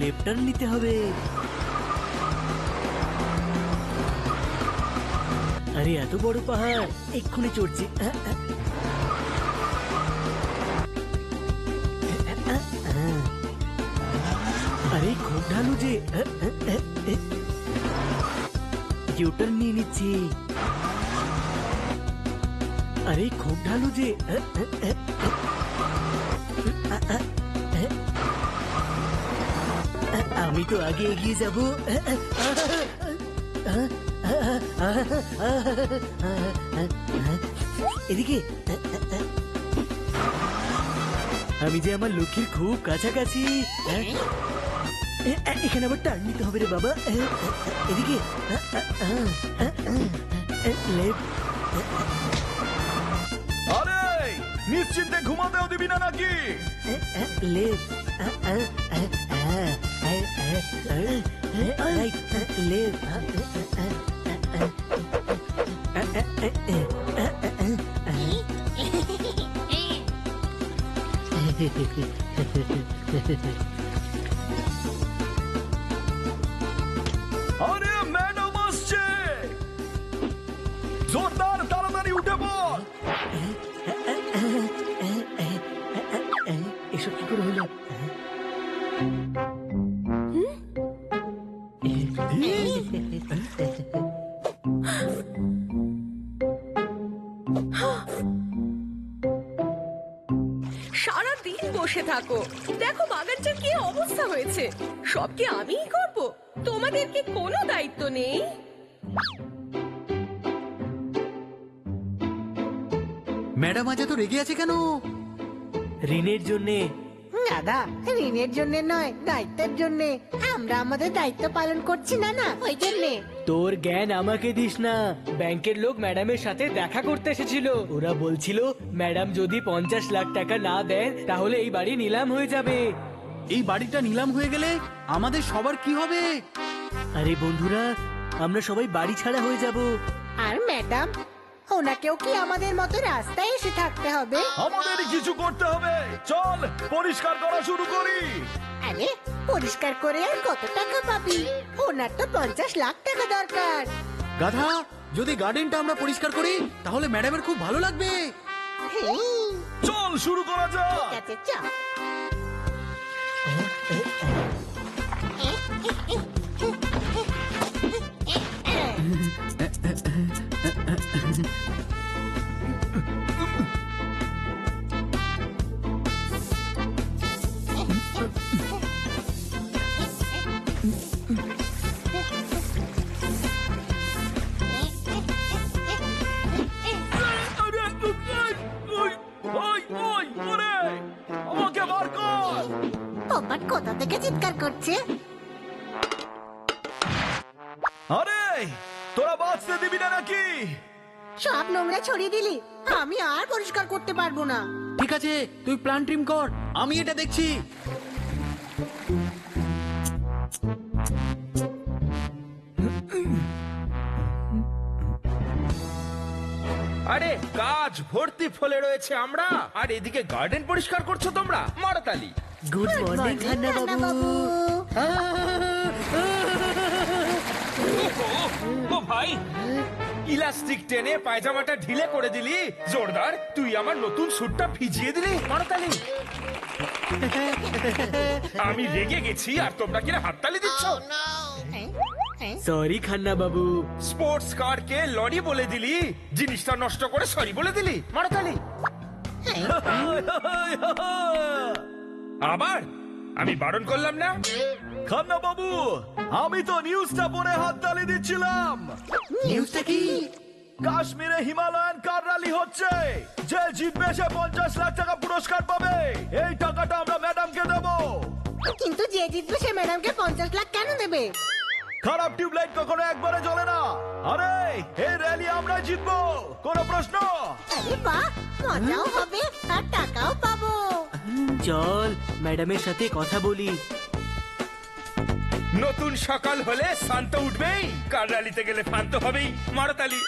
Left turn নিতে হবে। আরে এত বড় পাহাড়, এক্ষুনি চড়ছি। আরে খুব ঢালু যে, ইউটার্ন নিয়ে নিচ্ছি। আরে খুব ঢালু যে, আমি তো আগে এগিয়ে যাব। এদিকে আমি যে আমার লক্ষ্যের খুব কাছাকাছি। এখানে আবার টার্ন নিতে হবে রে বাবা। এদিকে লেফট। আরে নিশ্চিন্তে ঘুমাতেও দিবি না নাকি? Left right left. আরে ম্যাডাম আসছে, জোরদার তাড়াতাড়ি উঠে পড়। এসব কি করে হলো? সারাদিন বসে থাকো, দেখো বাগানটার কি অবস্থা হয়েছে। সব কি আমিই করব? তোমাদের কি কোনো দায়িত্ব নেই? ম্যাডাম আজ এত রেগে আছে কেন? ঋণের জন্যে। দাদা, ঋণের জন্য নয়, দায়িত্বের জন্য। আমরা আমাদের দায়িত্ব পালন করছি না, না ওই জন্যে। তোর জ্ঞান আমাকে দিস না। ব্যাংকের লোক ম্যাডামের সাথে দেখা করতে এসেছিল। ওরা বলছিল ম্যাডাম যদি 50 লাখ টাকা না দেন তাহলে এই বাড়ি নিলাম হয়ে যাবে। এই বাড়িটা নিলাম হয়ে গেলে আমাদের সবার কি হবে? আরে বন্ধুরা, আমরা সবাই বাড়ি ছাড়া হয়ে যাব। আর ম্যাডাম, ওনাকেও কি আমাদের মতো রাস্তায় এসে থাকতে হবে? আমাদেরই কিছু করতে হবে। চল পরিষ্কার করা শুরু করি। আরে পরিষ্কার করে আর কত টাকা পাবি? ওনার তো 50 লাখ টাকা দরকার। গাধা, যদি গার্ডেনটা আমরা পরিষ্কার করি তাহলে ম্যাডামের খুব ভালো লাগবে। হেই, চল শুরু করা যাক। ঠিক আছে, চল। আরে, ওই, ওই, ওরে, আমাকে বার কর। পোপট কোথা থেকে চিৎকার করছে? আরে তোরা বাঁচতে দিবি না নাকি? সব নোংরা ছড়িয়ে দিলি, আমি আর পরিষ্কার করতে পারবো না। ঠিক আছে, তুই প্ল্যান ট্রিম কর, আমি এটা দেখছি। আরে গাছ ভর্তি ফলে রয়েছে আমরা, আর এদিকে গার্ডেন পরিষ্কার করছো তোমরা। মারতালি। গুড মর্নিং খান্না বাবু। ও ভাই, ইলাস্টিক টেনে পায়জামাটা ঢিলে করে দিলি। জোরদার, তুই আমার নতুন স্যুটটা ভিজিয়ে দিলি। মারতালি। আমি রেগে গেছি আর তোমরা কিনা হাততালি দিচ্ছ। সরি খান্না বাবু। স্পোর্টস কারকে লরি বলে দিলি, জিনিসটা নষ্ট করে সরি বলে দিলি। মারতালি। আবার আমি বারণ করলাম না? খান্না বাবু, আমি তো নিউজটা পড়ে হাততালি দিচ্ছিলাম। নিউজটা কি? কাশ্মীরে হিমালয়ান কার র্যালি হচ্ছে। যে জিতবে সে 50 লাখ টাকা পুরস্কার পাবে। এই টাকাটা আমরা ম্যাডামকে দেব। কিন্তু যে জিতবে সে ম্যাডামকে 50 লাখ কেন দেবে? খারাপ টিউবলাইট কখনো একবারে জ্বলে না। আরে এই র্যালি আমরা জিতবো, কোনো প্রশ্ন? আরে বাহ, মজাও হবে আর টাকাও পাবো। চল ম্যাডামের সাথে কথা বলি। নতুন সকাল হলে শান্ত উঠবেই, কার র্যালিতে গেলে শান্ত হবেই। মারতালি।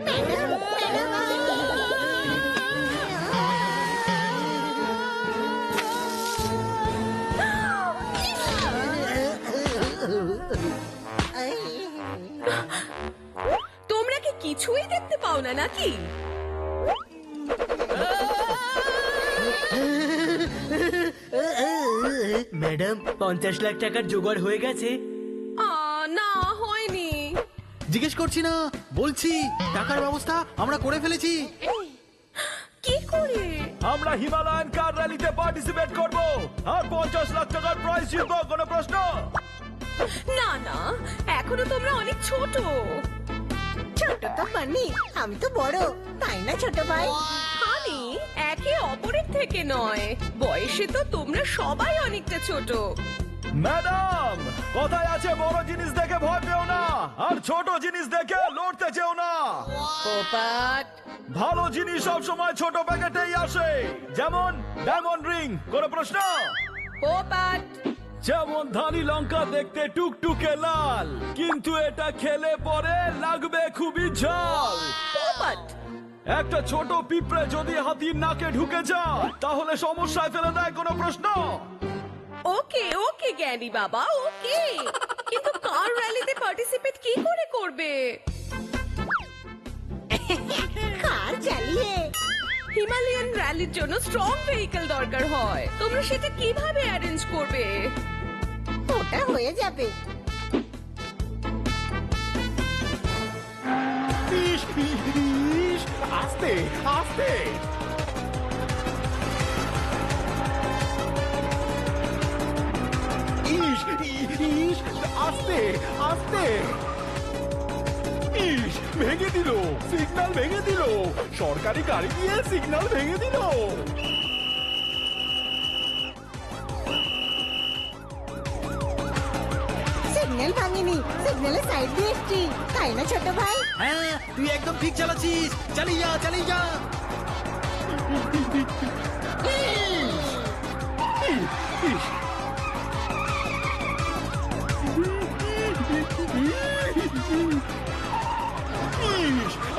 ম্যাডাম, ম্যাডাম, না নাকি? ম্যাডাম 50 লাখ টাকার জোগাড় হয়ে গেছে। না হয়নি। জিজ্ঞেস করছি না, বলছি টাকার ব্যবস্থা আমরা করে ফেলেছি। কি করে? আমরা হিমালয়ান কার র্যালিতে পার্টিসিপেট করব আর 50 লাখ টাকার প্রাইজ জিতবো। কোনো প্রশ্ন? না না, এখনো তোমরা অনেক ছোট। ছোট তো বানি, আমি তো বড়, তাই না ছোট ভাই? আমি একে অপরের থেকে নয়, বয়সে তো তোমরা সবাই অনেকটা ছোট। ম্যাডাম, কথায় আছে বড় জিনিস দেখে ভয় পেও না আর ছোট জিনিস দেখে লড়তে চেও না। পোপাট, ভালো জিনিস সব সময় ছোট প্যাকেটেই আসে, যেমন ডায়মন্ড রিং। কোনো প্রশ্ন? পোপাট, যেমন ধানি লঙ্কা দেখতে টুকটুকে লাল, কিন্তু এটা খেলে পরে লাগবে খুবই ঝাল। পোপাট। একটা ছোট পিঁপড়ে যদি হাতির নাকে ঢুকে যায় তাহলে সমস্যায় ফেলে দেয়। কোনো প্রশ্ন? ওকে ওকে জ্ঞানী বাবা, ওকে। কিন্তু কার র্যালিতে পার্টিসিপেট কি করে করবে? কার চালিয়ে। হিমালয়ান র্যালির জন্য স্ট্রং ভেহিকল দরকার হয়। তোমরা সেটা কিভাবে অ্যারেঞ্জ করবে? ওটা হয়ে যাবে। আস্তে আস্তে। আস্তে আস্তে। ভেঙে দিল, সিগন্যাল ভেঙে দিল, সরকারি গাড়ি দিয়ে সিগন্যাল ভেঙে দিল। সিগন্যাল ভাঙিনি, সিগন্যালের সাইড দিয়ে এসছি, তাই না ছোট ভাই? হ্যাঁ, তুই একদম ঠিক চালাচ্ছিস। চালিয়ে যা, চালিয়ে যা।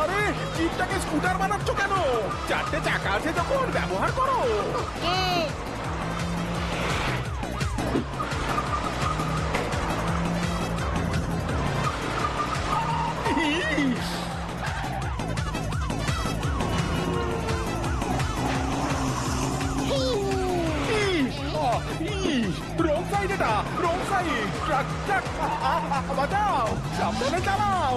আরে জিপটাকে স্কুটার বানাচ্ছ কেন? চারটে চাকা আছে তখন ব্যবহার করো। এ, রং সাইড, এটা রং সাইড। ট্রাক ট্রাক, বাঁচাও, সাবধানে চালাও।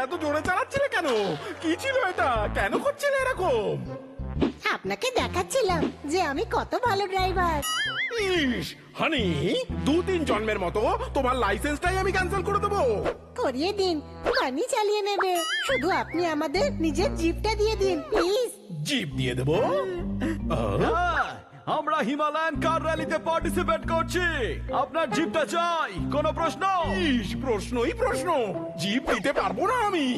এত জোরে চালাচ্ছিলে কেন? কি ছিল এটা? কেন করছিলে এরকম? আপনাকে দেখাচ্ছিলাম যে আমি কত ভালো ড্রাইভার। হানি, 2-3 জন্মের মতো তোমার লাইসেন্সটাই আমি ক্যান্সেল করে দেবো। করিয়ে দিন, বানি চালিয়ে নেবে। শুধু আপনি আমাদের নিজের জিপটা দিয়ে দিন প্লিজ। জিপ দিয়ে দেবো? আমরা হিমালয়ান কার র্যালিতে পার্টিসিপেট করছি, আপনার জিপটা চাই। কোনো প্রশ্ন? প্রশ্নই প্রশ্ন। জিপ দিতে পারবো না আমি।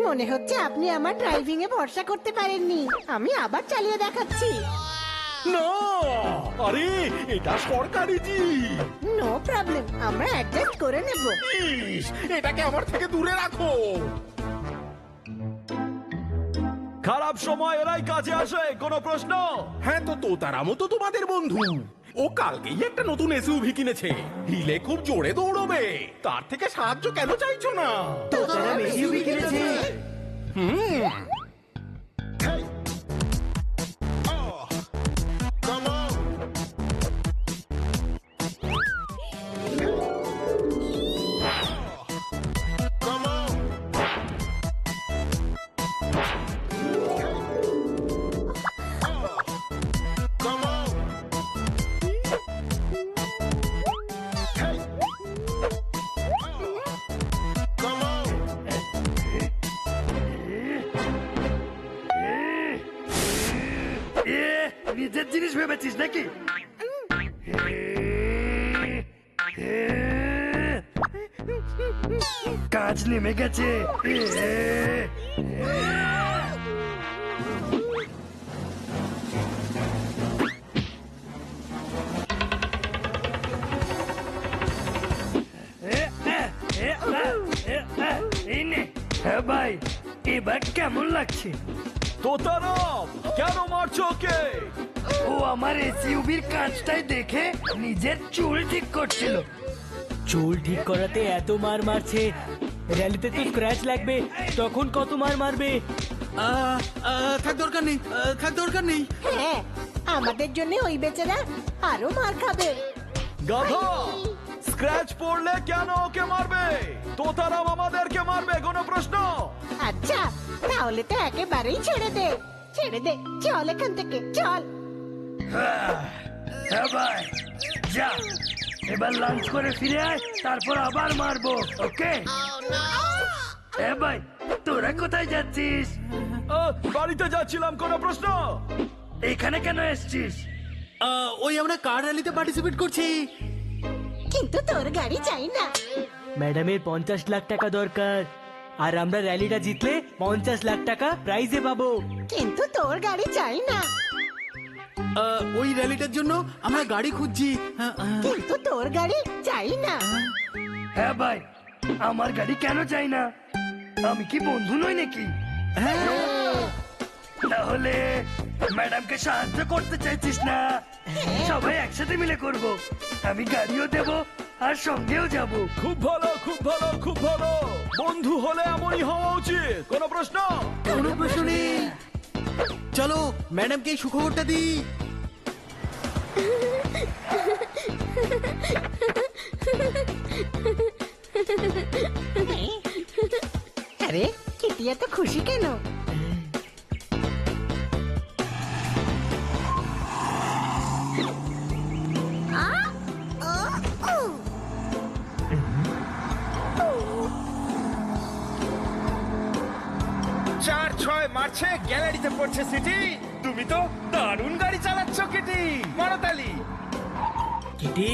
মনে হচ্ছে আপনি আমার ড্রাইভিং এ ভরসা করতে পারেননি। আমি আবার চালিয়ে দেখাচ্ছি। না, আরে এটা সরকারি জিপ। নো প্রবলেম, আমরা অ্যাডজাস্ট করে নেব। এটাকে আমার থেকে দূরে রাখো। খারাপ সময় এরাই কাজে আসে। কোনো প্রশ্ন? হ্যাঁ, তো তোতারামও তো তোমাদের বন্ধু। ও কালকেই একটা নতুন এসইউভি কিনেছে, হিলে খুব জোরে দৌড়বে। তার থেকে সাহায্য কেন চাইছো না? তোতারাম এসইউভি কিনেছে। নিজের জিনিস ভেবেছিস নাকি? কাজ নেমে গেছে। হ্যাঁ ভাই, এবার কেমন লাগছে? তোতারাম, কেন মারছো ওকে? ও আমার এসইউভির কাঁচটাই দেখে নিজের চুল ঠিক করছিল। চুল ঠিক করাতে এত মার মারছে, র্যালিতে তো স্ক্র্যাচ লাগবে, তখন কত মার মারবে? থাক দরকার নেই, থাক দরকার নেই। হ্যাঁ, আমাদের জন্য ওই বেচারা আরো মার খাবে। গাধা, স্ক্র্যাচ পড়লে কেন ওকে মারবে? তোতারাম আমাদেরকে মারবে, কোনো প্রশ্ন? আচ্ছা, তাহলে তো একেবারেই ছেড়ে দে, ছেড়ে দে, চল এখান থেকে, চল। হ্যাঁ ভাই, যা এবার লাঞ্চ করে ফিরে আয়, তারপর আবার মারবো। ওকে? হ্যাঁ ভাই, তোরা কোথায় যাচ্ছিস? বাড়িতে যাচ্ছিলাম, কোনো প্রশ্ন? এখানে কেন এসছিস? ওই আমরা কার র্যালিতে পার্টিসিপেট করছি। কিন্তু তোর গাড়ি চাই না। ম্যাডামের 50 লাখ টাকা দরকার, আর আমরা র্যালিটা জিতলে 50 লাখ টাকা প্রাইজে পাবো। কিন্তু তোর গাড়ি চাই না। ওই র্যালিটার জন্য আমরা গাড়ি খুঁজছি। কিন্তু তোর গাড়ি চাই না। হ্যাঁ ভাই, আমার গাড়ি কেন চাই না? আমি কি বন্ধু নই নাকি? তাহলে ম্যাডামকে সাহায্য করতে চাইছিস না? সবাই একসাথে মিলে করব। আমি গাড়িও দেব আর সঙ্গেও যাব। খুব ভালো, খুব ভালো, খুব ভালো। বন্ধু হলে এমনই হওয়া উচিত, কোনো প্রশ্ন? কোনো প্রশ্ন নেই। চলো ম্যাডামকে এই সুখবরটা দিই। আরে কিটি এত খুশি কেন? চার ছয় মারছে, গ্যালারিতে পড়ছে সিটি। তুমি তো দারুণ গাড়ি চালাচ্ছ কিটি, মারতালি। কিটি,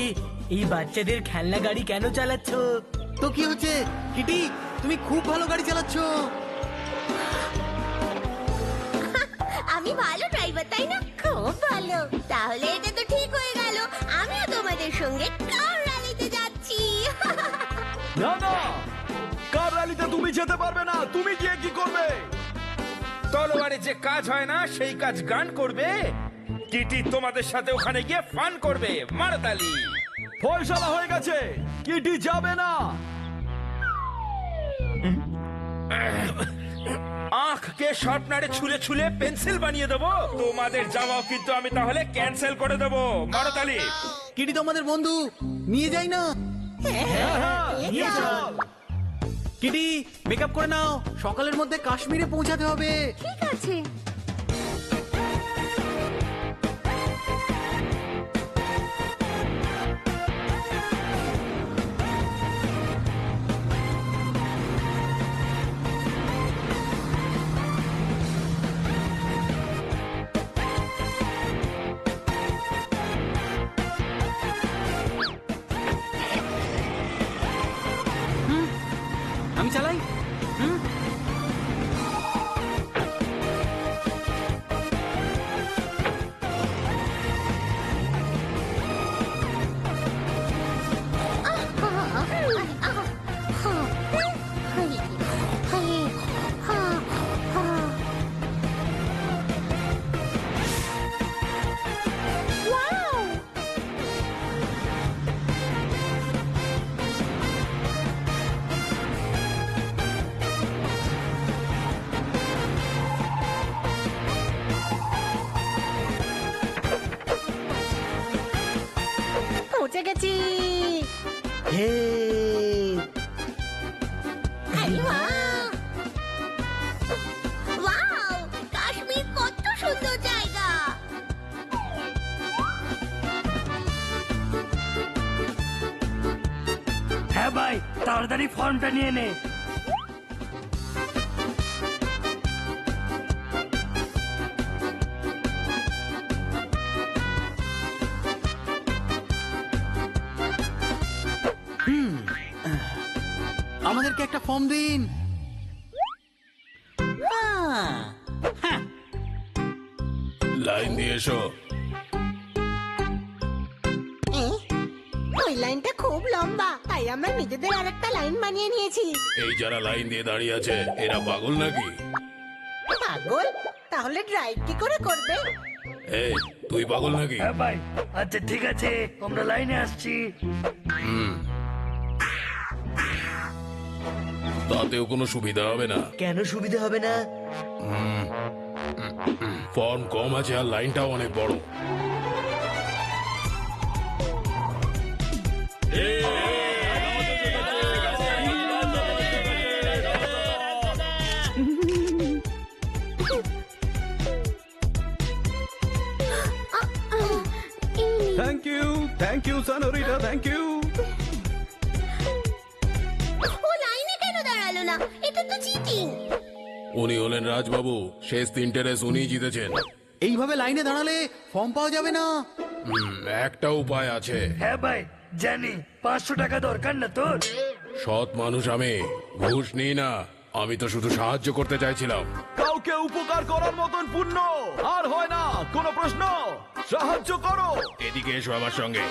এই বাচ্চাদের খেলনা গাড়ি কেন চালাচ্ছ? তো কি হচ্ছে কিটি, তুমি খুব ভালো গাড়ি চালাচ্ছ। আমি ভালো ড্রাইভার, তাই না? খুব ভালো। তাহলে এটা তো ঠিক হয়ে গেল, আমিও তোমাদের সঙ্গে কার র্যালিতে যাচ্ছি। না না, কার র্যালিতে তুমি যেতে পারবে না। তুমি গিয়ে কি করবে? তলোয়ারে যে কাজ হয় না সেই কাজ গান করবে। কিটি তোমাদের সাথে ওখানে গিয়ে ফান করবে, মারতালি। ফয়সালা হয়ে গেছে, কিটি যাবে না। আঁখকে শার্পনারে ছুলে ছুলে পেন্সিল বানিয়ে দেবো। তোমাদের যাওয়াও কিন্তু আমি তাহলে ক্যান্সেল করে দেবো, মারতালি। কিটি তো আমাদের বন্ধু, নিয়ে যাই না। নিয়ে চল। কিটি মেকআপ করে নাও, সকালের মধ্যে কাশ্মীরে পৌঁছাতে হবে। ঠিক আছে। আমি চালাই। পৌঁছে গেছি। হে আরে বাহ! ওয়াও! কাশ্মীর কত সুন্দর জায়গা। হ্যাঁ ভাই, তাড়াতাড়ি ফর্মটা নিয়ে নে। আমাদেরকে একটা ফর্ম দিন। লাইন দিয়ে এসো। ওই লাইনটা খুব লম্বা, তাই আমরা নিজেদের আরেকটা লাইন বানিয়ে নিয়েছি। এই যারা লাইন দিয়ে দাঁড়িয়ে আছে এরা পাগল নাকি? পাগল? তাহলে ড্রাইভ কি করে করবে? এই তুই পাগল নাকি? হ্যাঁ ভাই, আচ্ছা ঠিক আছে, আমরা লাইনে আসছি। তাতেও কোনো সুবিধা হবে না। কেন সুবিধা হবে না? ফর্ম কম আছে আর লাইনটাও অনেক বড়। Thank you senorita, thank you. ও লাইনে কেন দাঁড়ালো না? এটা তো চিটিং। উনি হলেন রাজবাবু, শেষ 3টে রেস উনিই জিতেছেন। এইভাবে লাইনে দাঁড়ালে ফর্ম পাওয়া যাবে না। একটা উপায় আছে। হ্যাঁ ভাই জানি, 500 টাকা দরকার না তোর? সৎ মানুষ আমি, ঘুষ নিই না। আমি তো শুধু সাহায্য করতে চাইছিলাম। কাউকে উপকার করার মতন পুণ্য আর হয় না। কোনো প্রশ্ন? সাহায্য করো। এদিকে এসো আমার সঙ্গে।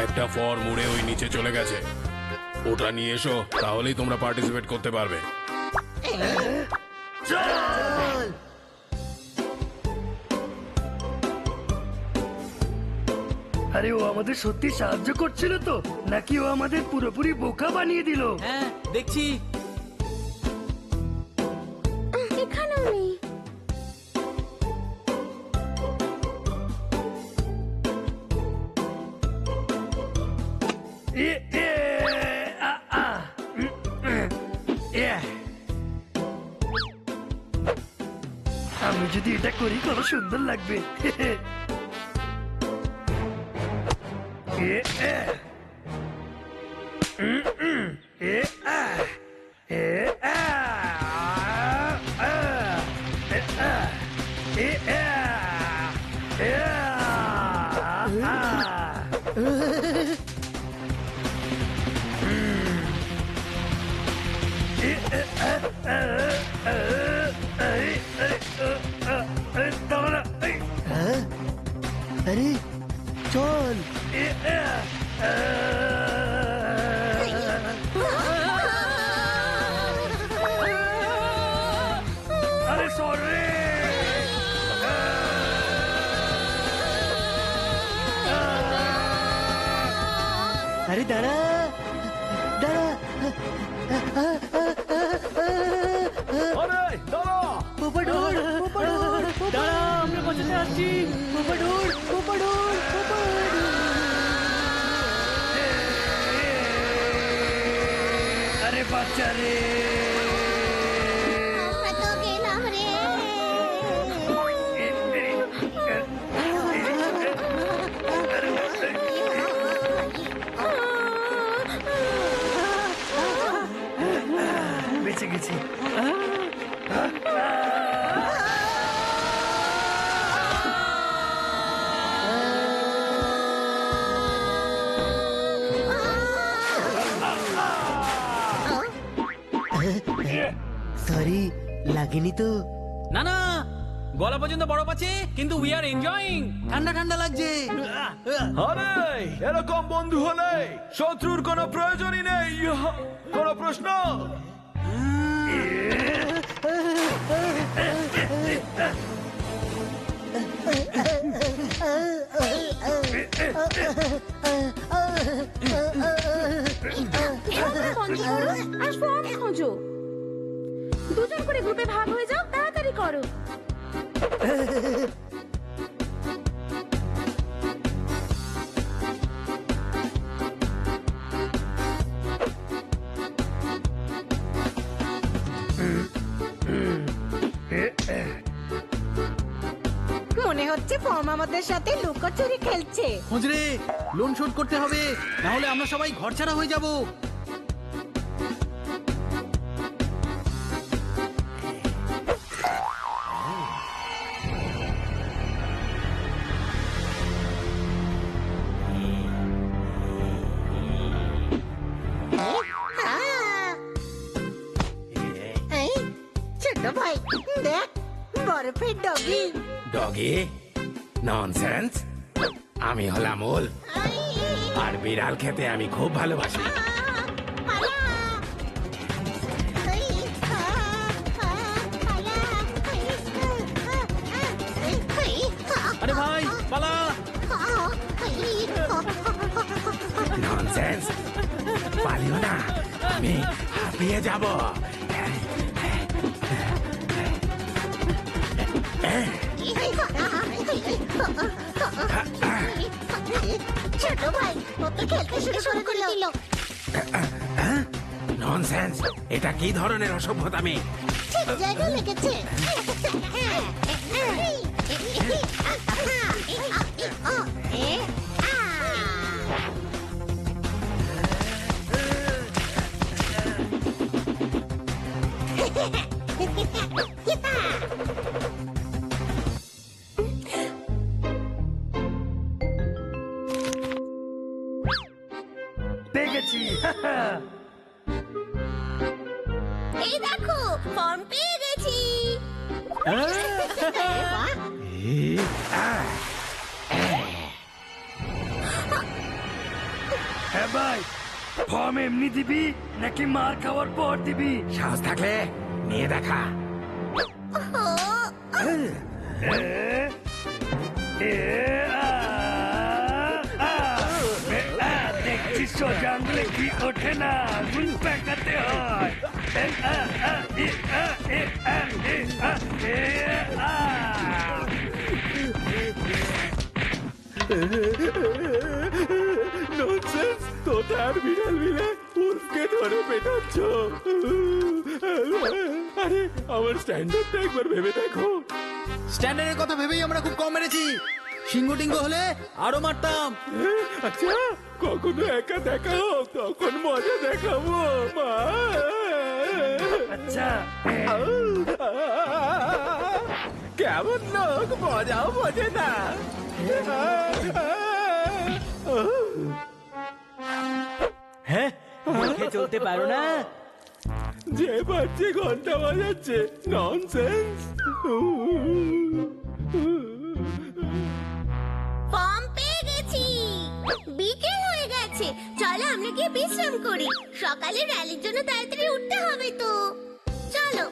একটা ফর্ম উড়ে ওই নিচে চলে গেছে, ওটা নিয়ে এসো, তাহলেই তোমরা পার্টিসিপেট করতে পারবে। আরে ও আমাদের সত্যি সাহায্য করছিল তো, নাকি ও আমাদের পুরোপুরি বোকা বানিয়ে দিল? হ্যাঁ দেখছি। এখানেও নেই। এ, এ, আ, আ, এ। আমি যদি এটা করি কত সুন্দর লাগবে। এ, এ। এ, আ, এ, আ, আ, এ, আ, এ, আ, এ, আ, আ। আরে চল। আরে সরে আরে দাঁড়া দাঁড়া। আরে দাঁড়া। পোপা ডোর, পোপা ডোর, দাঁড়া আমরা বাঁচাতে আসছি। পোপা ডোর, পোপা ডোর, পোপা ডোর। আরে বাচ্চা রে, আমরা তো গেলাম রে। বেঁচে গেছি। সরি, লাগেনি তো? না না, গলা পর্যন্ত বরফ আছে, কিন্তু উই আর এনজয়িং। ঠান্ডা ঠান্ডা লাগছে। আরে এরকম বন্ধু হলে শত্রুর কোনো প্রয়োজনই নেই। কোনো প্রশ্ন? ঝগড়া বন্ধ করো আর ফর্ম খোঁজো। দুজন করে গ্রুপে ভাগ হয়ে যাও, তাড়াতাড়ি করো। মনে হচ্ছে ফর্ম আমাদের সাথে লুকোচুরি খেলছে। খুঁজরে লোন শোধ করতে হবে, না হলে আমরা সবাই ঘরছাড়া হয়ে যাব। এই, ছোট ভাই দেখ, বরফের ডগি। ডগি? ননসেন্স। আমি হলাম ওল, আর বিড়াল খেতে আমি খুব ভালোবাসি। পালা। পালিও না, আমি হাঁপিয়ে যাব। ছোট ভাই ওকে খেলতে শুরু করে দিল। ননসেন্স, এটা কি ধরনের অসভ্যতামি? ঠিক জায়গায় লেগেছে। পেয়ে গেছি। এই দেখো ফর্ম পেয়ে গেছি। হ্যাঁ ভাই, ফর্ম এমনি দিবি নাকি মার খাওয়ার পর দিবি? সাহস থাকলে নিয়ে দেখা। দেখছি সোজা আঙুলে কি ওঠে না, আঙুল পেঁকাতে হয়। ননসেন্স, তোতা আর বিড়াল মিলে উর্ফকে ধরে পেটাচ্ছ। আরে আমার স্ট্যান্ডার্ডটা একবার ভেবে দেখো। স্ট্যান্ডার্ডের কথা ভেবেই আমরা খুব কম মেরেছি। সিংহ টিঙ্গ হলে আরো মারতাম। আচ্ছা, কখনো একা দেখাও, তখন মজা দেখাবো। মা, আচ্ছা, কেমন লোক, মজাও বোঝে না। হ্যাঁ, দেখে চলতে পারো না? যে পারছে ঘন্টা বাজাচ্ছে। ননসেন্স। ফর্ম পেয়ে গেছি। বিকেল হয়ে গেছে, চলো আমরা গিয়ে বিশ্রাম করি। সকালে র্যালির জন্য তাড়াতাড়ি উঠতে হবে তো। চলো।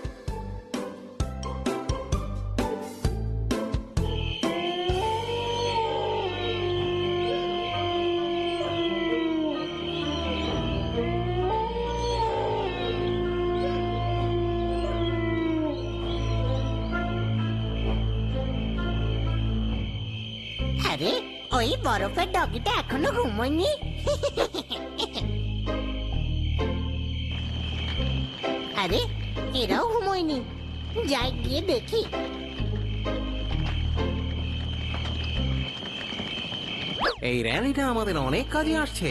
আরে ওই বরফের ডগিটা এখনো ঘুমোয়নি। আরে এরাও ঘুমোয়নি, যাই গিয়ে দেখি। এই র্যালিটা আমাদের অনেক কাজে আসছে।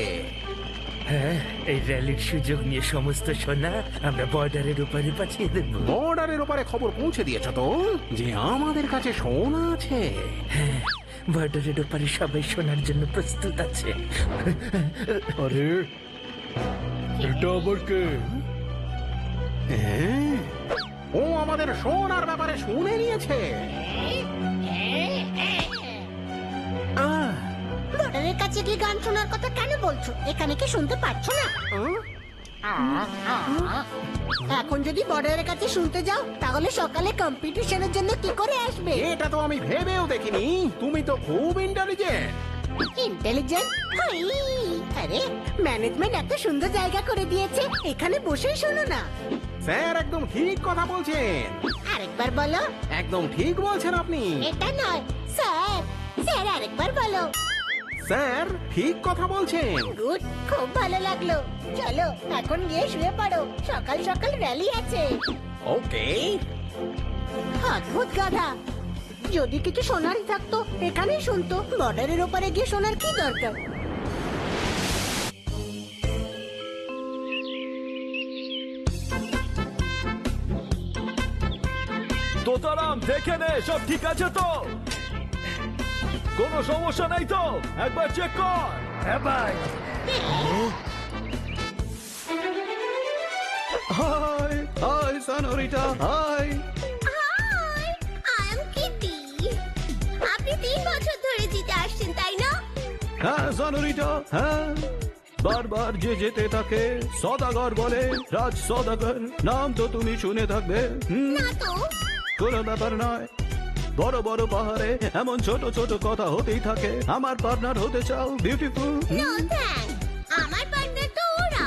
হ্যাঁ, এই র্যালির সুযোগ নিয়ে সমস্ত সোনা আমরা বর্ডারের উপরে পাঠিয়ে দেব। বর্ডারের ওপারে খবর পৌঁছে দিয়েছ তো যে আমাদের কাছে সোনা আছে। হ্যাঁ, বর্ডারের ওপারে সবাই সোনার জন্য প্রস্তুত আছে। আরে এটা আবার কে? ও আমাদের সোনার ব্যাপারে শুনে নিয়েছে। বর্ডারের কাছে গিয়ে গান শোনার কথা কেন বলছো? এখানে কি শুনতে পাচ্ছ না? এখন যদি বর্ডারের কাছে শুনতে যাও তাহলে সকালে কম্পিটিশনের জন্য কি করে আসবে? এটা তো আমি ভেবেও দেখিনি। তুমি তো খুব ইন্টেলিজেন্ট। ইন্টেলিজেন্ট? আরে ম্যানেজমেন্ট এত সুন্দর জায়গা করে দিয়েছে, এখানে বসেই শোনো না। স্যার একদম ঠিক কথা বলছেন। আরেকবার বলো। একদম ঠিক বলছেন আপনি। এটা নয় স্যার, স্যার আরেকবার বলো। স্যার ঠিক কথা বলছেন। গুড, খুব ভালো লাগলো। চলো এখন গিয়ে শুয়ে পড়ো, সকাল সকাল র্যালি আছে। ওকে। অদ্ভুত গাধা, যদি কিছু শোনারই থাকতো এখানেই শুনতো, বর্ডারের ওপারে গিয়ে শোনার কি দরকার? তোতারাম, দেখে নে সব ঠিক আছে তো? কোনো সমস্যা নাই তো? একবার চেক কর। হ্যাঁ ভাই। Hi hi senorita, hi. Hi, I am Kitty. আপনি 3 বছর ধরে জিতে আসছেন তাই না? হ্যাঁ সানোরিটা, হ্যাঁ। বারবার যে যেতে থাকে সদাগর বলে, রাজ সদাগর। নাম তো তুমি শুনে থাকবে। না তো। কোনো ব্যাপার নয়, বড় বড় পাহাড়ে এমন ছোট ছোট কথা হতেই থাকে। আমার পার্টনার হতে চাও? বিউটিফুল। নো থ্যাঙ্কস, আমার পার্টনার তো ওরা।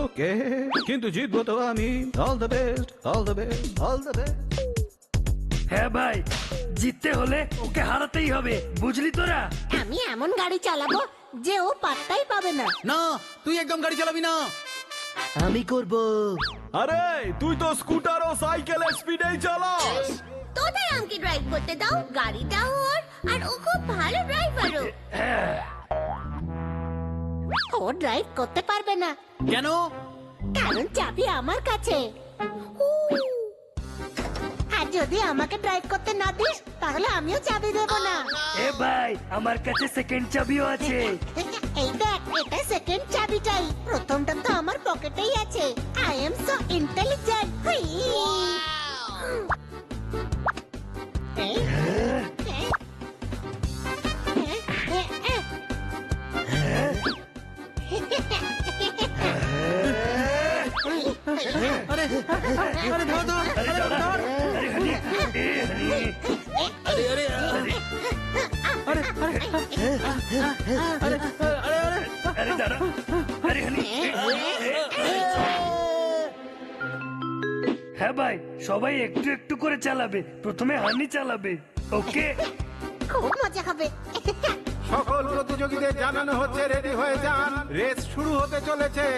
ওকে, কিন্তু জিতবো তো আমি। All the best, all the best, all the best. হ্যাঁ ভাই, জিততে হলে ওকে হারাতেই হবে, বুঝলি তোরা? আমি এমন গাড়ি চালাবো যে ও পাত্তাই পাবে না। না, তুই একদম গাড়ি চালাবি না। আমি করব। আরে তুই তো স্কুটার ও সাইকেলের স্পিডেই চালাস। তোদের আমাকে ড্রাইভ করতে দাও, গাড়িটাও ওর, আর ও খুব ভালো ড্রাইভারও। ও ড্রাইভ করতে পারবে না, কেন? কারণ চাবি আমার কাছে। আর যদি আমাকে ড্রাইভ করতে না দিস তাহলে আমিও চাবি দেব না। এ ভাই, আমার কাছে সেকেন্ড চাবিও আছে। এই দেখ, এটা সেকেন্ড চাবিটাই, প্রথমটা তো আমার পকেটেই আছে। I am so intelligent. আরে আরে ধর ধর, আরে ধর ধর। আরে হানি, এ হানি, আরে আরে আরে দাঁড়া, আরে হানি। হ্যাঁ ভাই, সবাই একটু একটু করে চালাবে, প্রথমে হানি চালাবে, ওকে? খুব মজা হবে। সকল প্রতিযোগীদের জানানো হচ্ছে রেডি হয়ে যান, রেস শুরু হতে চলেছে।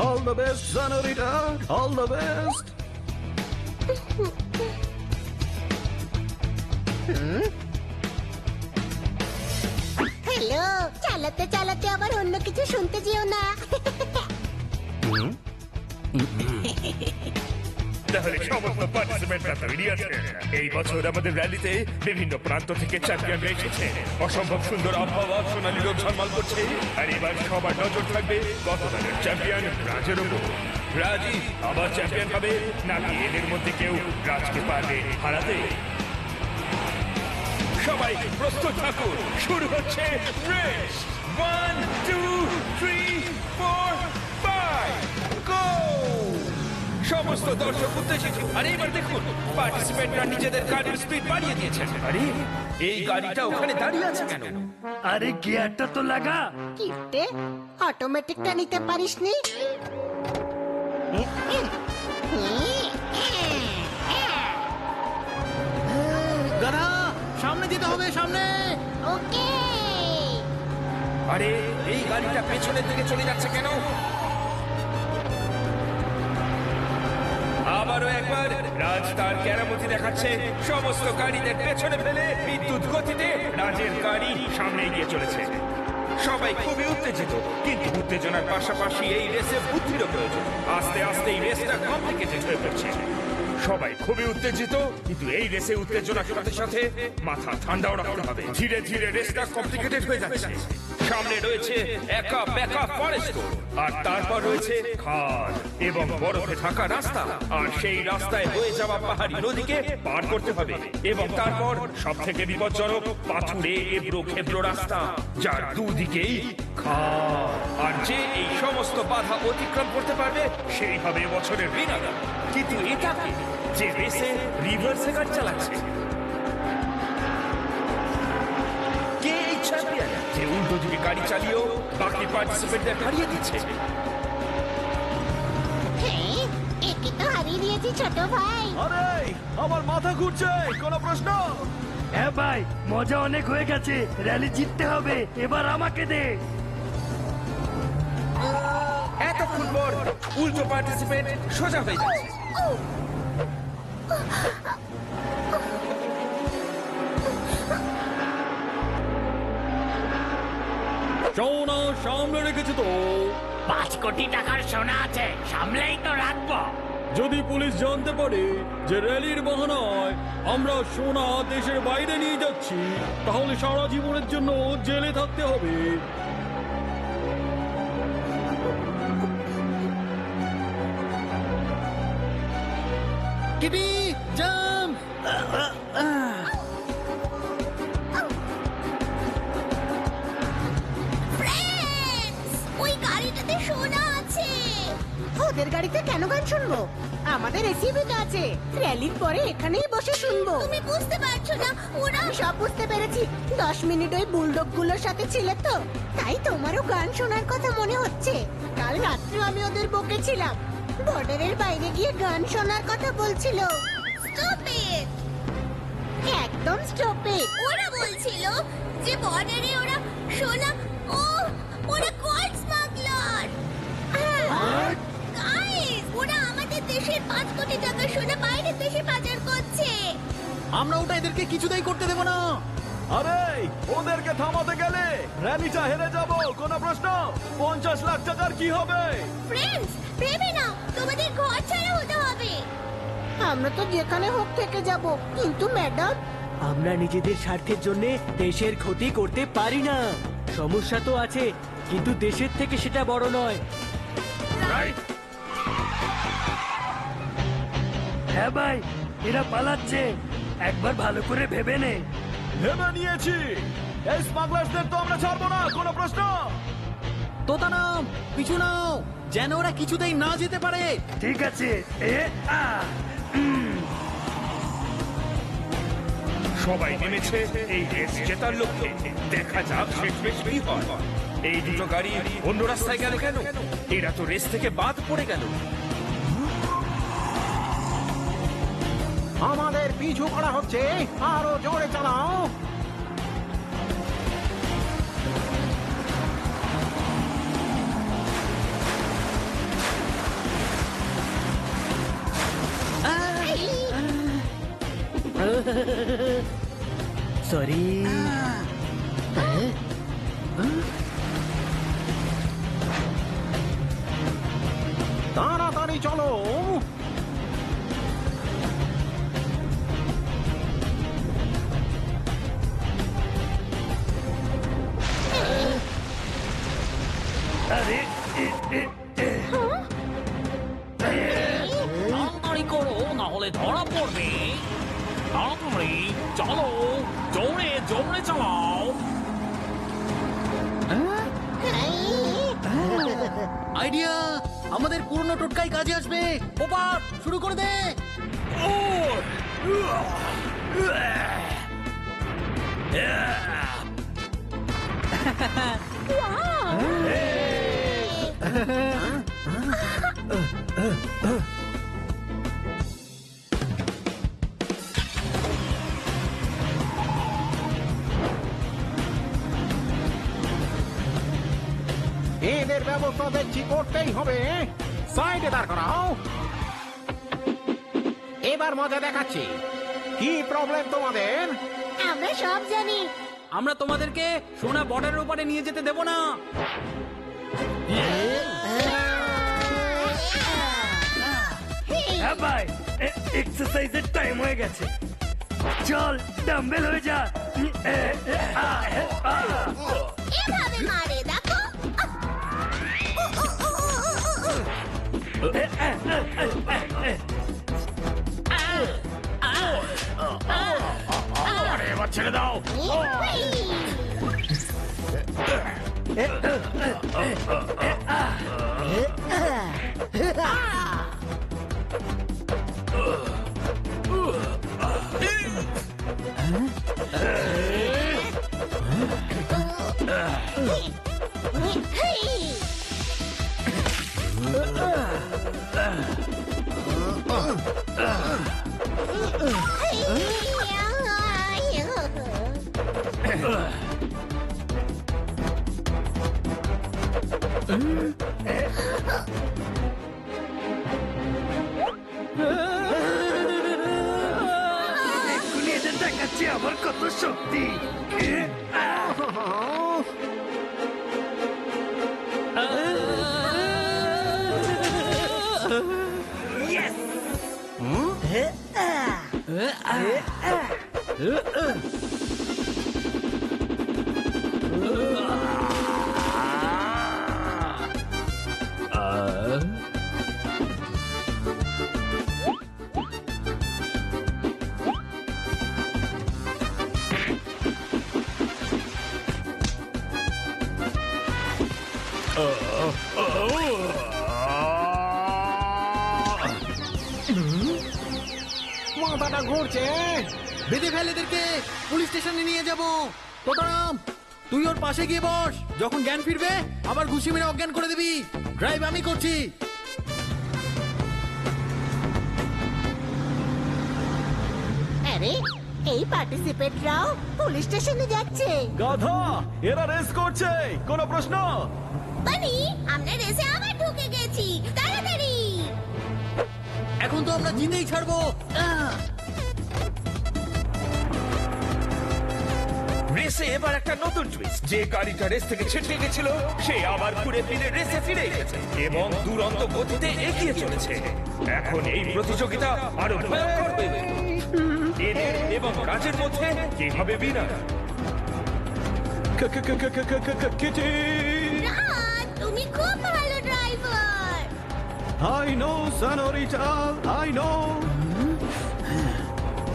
অল দ্য বেস্ট জানুরিটা, অল দ্য বেস্ট। হ্যালো, চালাতে চালাতে আবার অন্য কিছু শুনতে যেও না। তাহলে সমস্ত পার্টিসিপেন্টরা তৈরি আছে। এই বছর আমাদের র্যালিতে বিভিন্ন প্রান্ত থেকে চ্যাম্পিয়নরা এসেছে। অসম্ভব সুন্দর আবহাওয়া, সোনালী রোদ ঝলমল করছে। আর এবার সবার নজর থাকবে গতবারের চ্যাম্পিয়ন রাজের উপর। রাজি আবার চ্যাম্পিয়ন হবে নাকি এদের মধ্যে কেউ রাজকে পারবে হারাতে? সবাই প্রস্তুত থাকুন, শুরু হচ্ছে রেস। 1 2 3 4 5 গো! সমস্ত দর্শক উত্তেজিত। আর এবার দেখুন, পার্টিসিপেন্টরা নিজেদের গাড়ির স্পিড বাড়িয়ে দিয়েছেন। আরে এই গাড়িটা ওখানে দাঁড়িয়ে আছে কেন? আরে গিয়ারটা তো লাগা। কিটে, অটোমেটিকটা নিতে পারিসনি? গাধা, সামনে যেতে হবে, সামনে। ওকে, আরে এই গাড়িটা পেছনের দিকে চলে যাচ্ছে কেন? আবারও একবার রাজ তার কেরামতি দেখাচ্ছে। সমস্ত গাড়িদের পেছনে ফেলে বিদ্যুৎ গতিতে রাজের গাড়ি সামনে এগিয়ে চলেছে। সবাই খুবই উত্তেজিত, কিন্তু উত্তেজনার পাশাপাশি এই রেসে বুদ্ধিরও প্রয়োজন। আস্তে আস্তে এই রেসটা কমপ্লিকেটেড হয়ে পড়ছে। সবাই খুবই উত্তেজিত, কিন্তু এই রেসে উত্তেজনার সাথে সাথে মাথা ঠান্ডাও রাখতে হবে। ধীরে ধীরে রেসটা কমপ্লিকেটেড হয়ে যাচ্ছে। সামনে রয়েছে একা বেকা ফরেস্ট, আর তারপর রয়েছে খাদ এবং বরফে ঢাকা রাস্তা। আর সেই রাস্তায় বয়ে যাওয়া পাহাড়ি নদীকে পার করতে হবে। এবং তারপর সব থেকে বিপজ্জনক পাথুরে এবড়ো খেবড়ো রাস্তা, যার দুদিকেই খাদ। আর যে এই সমস্ত বাধা অতিক্রম করতে পারবে সেই হবে বছরের বিনাগার। কিন্তু এটাকে যে রেসে রিভার্সে গাড়ি চালাচ্ছে, কে এই চ্যাম্পিয়ন যে উল্টো দিকে গাড়ি চালিয়েও বাকি পার্টিসিপেন্টদের হারিয়ে দিচ্ছে? হ্যাঁ, একে তো হারিয়ে দিয়েছি ছোট ভাই। আরে আমার মাথা ঘুরছে, কোনো প্রশ্ন? হ্যাঁ ভাই, মজা অনেক হয়ে গেছে, র্যালি জিততে হবে, এবার আমাকে দে। এতক্ষণ পর উল্টো পার্টিসিপেন্ট সোজা হয়ে যাচ্ছে। সোনা সামনে রেখেছে তো। 5 কোটি টাকার সোনা আছে, সামলেই তো রাখবো। যদি পুলিশ জানতে পারে যে র্যালির বাহানায় আমরা সোনা দেশের বাইরে নিয়ে যাচ্ছি, তাহলে সারা জীবনের জন্য জেলে থাকতে হবে। Kitty jump. ফ্রেন্ডস, ওই গাড়িটাতে সোনা আছে। ওদের গাড়িতে কেন গান শুনবো? আমাদের এসিবিটা আছে, র্যালির পরে এখানেই বসে শুনবো? তুমি বুঝতে পারছো না ওরা আমি সব বুঝতে পেরেছি। 10 মিনিট ওই বুলডগ গুলোর সাথে ছিলে তো, তাই তোমারও গান শোনার কথা মনে হচ্ছে। কাল রাত্রে আমি ওদের বকেছিলাম, বর্ডারের বাইরে গিয়ে গান শোনার কথা বলছিল। Stop it! একদম স্টপে। ওরা বলছিল যে বর্ডারে ওরা সোনা ওরা গোল্ড স্মাগলার। গাইস, ওরা আমাদের দেশের 5 কোটি টাকা সোনা বাইরের দেশে পাচার করছে। আমরা ওটা এদেরকে কিছুতেই করতে দেব না। আরে ওদেরকে থামাতে গেলে র্যালিটা হেরে যাব, কোনো প্রশ্ন? 50 লাখ টাকার কি হবে? ফ্রেন্ডস, ভেবে নাও, তোমাদের ঘর ছাড়া হতে হবে। আমরা তো যেখানে হোক থেকে যাব, কিন্তু ম্যাডাম আমরা নিজেদের স্বার্থের জন্য দেশের ক্ষতি করতে পারি না। সমস্যা তো আছে, কিন্তু দেশের থেকে সেটা বড় নয়। হ্যাঁ ভাই, এরা পালাচ্ছে, একবার ভালো করে ভেবে নে। ভেবে নিয়েছি, এই স্মাগলারদের তো আমরা ছাড়বো না, কোনো প্রশ্ন? তোতা নাম, পিছু নাও, যেন ওরা কিছুতেই না যেতে পারে। ঠিক আছে। সবাই নেমেছে এই রেস জেতার লক্ষ্যে। দেখা যাক শেষমেশ কি হয়। এই দুটো গাড়ি অন্য রাস্তায় গেল কেন? এরা তো রেস থেকে বাদ পড়ে গেল। আমাদের পিছু করা হচ্ছে, আরো জোরে চালাও। সরি। তাড়াতাড়ি চলো। আরে তাড়াতাড়ি করো, না হলে ধরা পড়বে। তাড়াতাড়ি চলো, জোরে জোরে চালাও। আইডিয়া, আমাদের পুরনো টোটকাই কাজে আসবে। ওপার শুরু করে দে। এদের ব্যবস্থা দেখছি করতেই হবে। সাইডে দাঁড় করাও। এবার মজা দেখাচ্ছি। কি প্রবলেম তোমাদের? আমরা সব জানি। আমরা তোমাদেরকে সোনা বর্ডারের উপরে নিয়ে যেতে দেব না। হ্যাঁ ভাই, এক্সারসাইজের টাইম হয়ে গেছে। চল, ডাম্বেল হয়ে যা। এভাবে মারে দেখো। এবার ছেড়ে দাও। এক্ষুনি এদের দেখাচ্ছি আমার কত শক্তি। মাথাটা ঘুরছে। বেঁধে ফেল এদেরকে, পুলিশ স্টেশনে নিয়ে যাব। তোতারাম, তুই ওর পাশে গিয়ে বস। যখন জ্ঞান ফিরবে আবার ঘুষি মেরে অজ্ঞান করে দিবি। ড্রাইভ আমি করছি। আরে এই পার্টিসিপেন্টরাও পুলিশ স্টেশনে যাচ্ছে। গাধা, এরা রেস করছে, কোনো প্রশ্ন? বানি, আমরা রেসে আবার ঢুকে গেছি, তাড়াতাড়ি। এখন তো আমরা জিতেই ছাড়বো। রেসে এবার একটা নতুন টুইস্ট। যে গাড়িটা রেস থেকে ছিটকে গেছিল সে আবার ঘুরে ফিরে রেসে ফিরে এসেছে এবং দুরন্ত গতিতে এগিয়ে চলেছে। এখন এই প্রতিযোগিতা আরো ভয়ঙ্কর হয়ে উঠবে। এদের এবং রাজের মধ্যে কে হবে বিনার? কিটি, রাজ, তুমি খুব ভালো driver. I know, senorita, I know.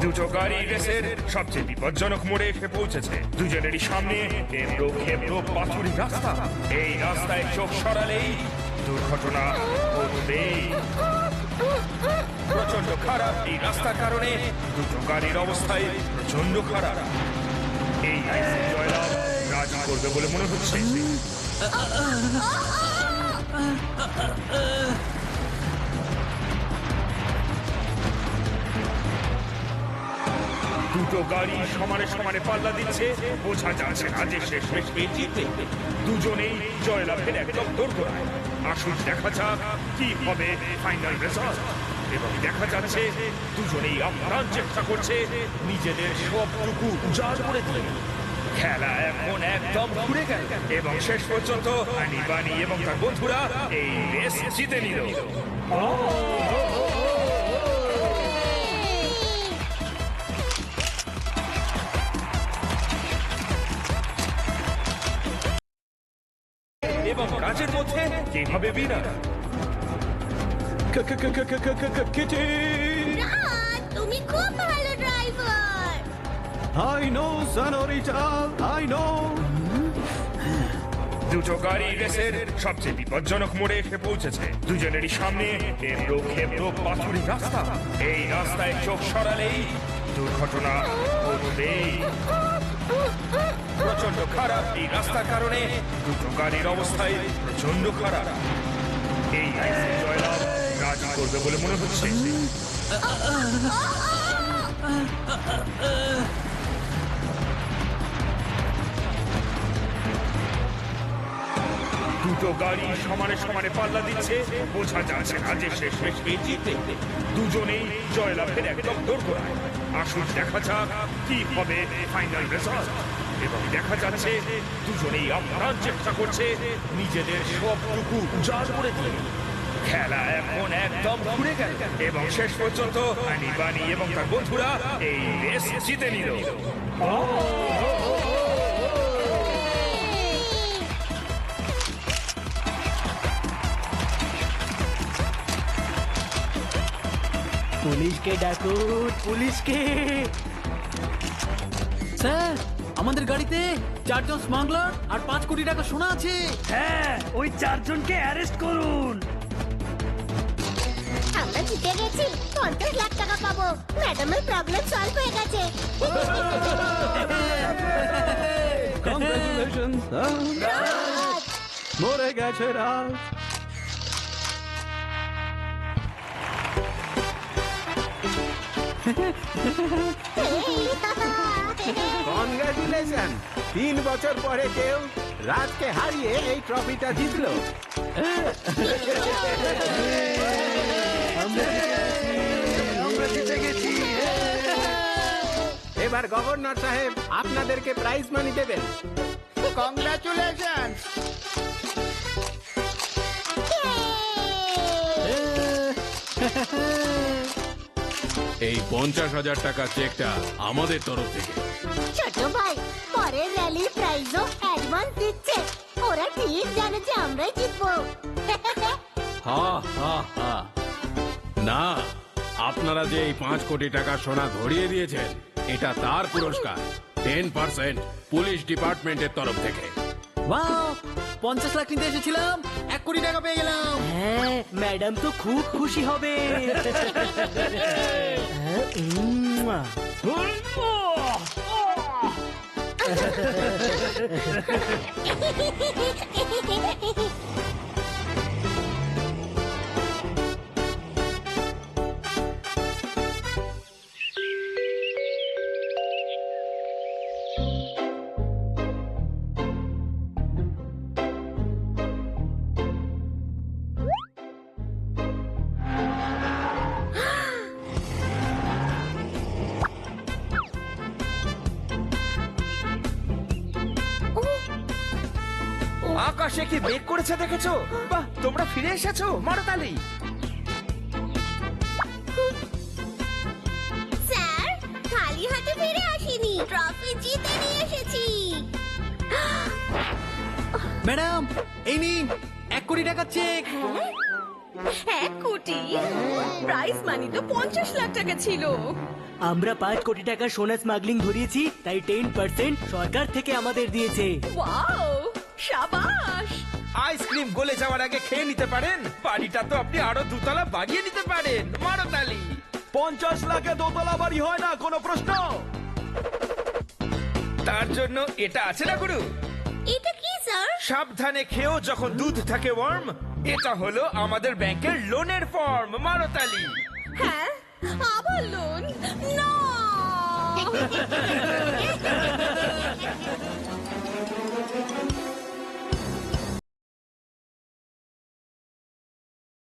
দুটো গাড়ি রেসের সবচেয়ে বিপজ্জনক মোড়ে এসে পৌঁছেছে। দুজনেরই সামনে এবড়ো খেবড়ো পাথুরি রাস্তা। এই রাস্তায় চোখ সরালেই দুর্ঘটনা ঘটবেই। প্রচন্ড খারাপ এই রাস্তার কারণে দুটো গাড়ির অবস্থায় প্রচন্ড খারাপ। এই রেসে জয়লাভ রাজ করবে বলে মনে হচ্ছে। দুটো গাড়ি সমানে সমানে পাল্লা দিচ্ছে, বোঝা যাচ্ছে না যে শেষ কে জিতবে। দুজনেই জয়লাভের একদম দোরগোড়ায়। আসুন দেখা যাক কি হবে ফাইনাল রেজাল্ট। এবং দেখা যাচ্ছে দুজনেই আপ্রাণ চেষ্টা করছে নিজেদের সবটুকু উজাড় করে দিয়ে। খেলা এখন একদম ঘুরে গেল এবং শেষ পর্যন্ত হানি বানি এবং তার বন্ধুরা এই রেস জিতে নিল। এবং রাজের মধ্যে কে হবে বিনার? কিটি, রাজ, তুমি খুব ভালো driver. I know, senorita, I know. দুটো গাড়ি রেসের সবচেয়ে বিপজ্জনক মোড়ে এসে পৌঁছেছে। দুজনেরই সামনে এবড়ো খেবড়ো পাথুরি রাস্তা। এই রাস্তায় চোখ সরালেই দুর্ঘটনা ঘটবেই। প্রচন্ড খারাপ এই রাস্তার কারণে দুটো গাড়ির অবস্থায় প্রচন্ড খারাপ। এই রেসে জয়লাভ রাজ করবে বলে মনে হচ্ছে। দুটো গাড়ি সমানে সমানে পাল্লা দিচ্ছে, বোঝা যাচ্ছে না যে শেষ কে জিতবে। দুজনেই জয়লাভের একদম দোরগোড়ায়। আসুন দেখা যাক কি হবে ফাইনাল রেজাল্ট। এবং দেখা যাচ্ছে দুজনেই আপ্রাণ চেষ্টা করছে নিজেদের সবটুকু উজাড় করে দিয়ে। খেলা এখন একদম ঘুরে গেল এবং শেষ পর্যন্ত হানি বানি এবং তার বন্ধুরা এই রেস জিতে নিল। পুলিশকে ডাকুন, পুলিশকে। স্যার, আমাদের গাড়িতে 4 জন স্মাগলার আর 5 কোটি টাকা সোনা আছে। হ্যাঁ, ওই 4 জনকে অ্যারেস্ট করুন। আমরা জিতে গেছি, 50 লাখ টাকা পাবো। ম্যাডামের প্রবলেম সলভ হয়ে গেছে। Congratulations, মরে গেছে রাজ। কনগ্রাচুলেশন, 3 বছর পরে কেউ রাজকে হারিয়ে এই ট্রফিটা জিতলো। আমরা জিতে গেছি। এবার গভর্নর সাহেব আপনাদেরকে প্রাইজ মানি দেবেন। কনগ্রাচুলেশন। এই 50,000 টাকা চেকটা আমাদের তরফ থেকে। ছোট ভাই, পরের র্যালির প্রাইজও অ্যাডভান্স দিচ্ছে। ওরা ঠিক জানে যে আমরাই জিতবো। হা হা হা। না, আপনারা যে এই 5 কোটি টাকা সোনা ধরিয়ে দিয়েছেন, এটা তার পুরস্কার। 10% পুলিশ ডিপার্টমেন্টের তরফ থেকে। ওয়াও, 50 লাখ নিতে এসেছিলাম, 1 কোটি টাকা পেয়ে গেলাম। হ্যাঁ ম্যাডাম তো খুব খুশি হবে হ্যাঁ, উম্মুয়া। আকাশে কি মেঘ করেছে দেখেছো? বাহ, তোমরা ফিরে এসেছো, মারো তালি। স্যার, খালি হাতে ফিরে আসিনি, ট্রফি জিতে নিয়ে এসেছি। ম্যাডাম এই নিন 1 কোটি টাকা চেক 1 কোটি? প্রাইজ মানি তো 50 লাখ টাকা ছিল। আমরা 5 কোটি টাকা সোনা স্মাগলিং ধরিয়েছি, তাই 10% সরকার থেকে আমাদের দিয়েছে। ওয়াও, শাবাশ। আইসক্রিম গলে যাওয়ার আগে খেয়ে নিতে পারেন, বাড়িটা তো আপনি আরো 2 তলা বাড়িয়ে নিতে পারেন, মারো তালি। 50 লাখে দোতলা বাড়ি হয় না, কোনো প্রশ্ন? তার জন্য এটা আছে না গুরু? এটা কি স্যার? সাবধানে খেও যখন দুধ থাকে ওয়ার্ম। এটা হলো আমাদের ব্যাংকের লোনের ফর্ম, মারো তালি। হ্যাঁ, আবার লোন? না।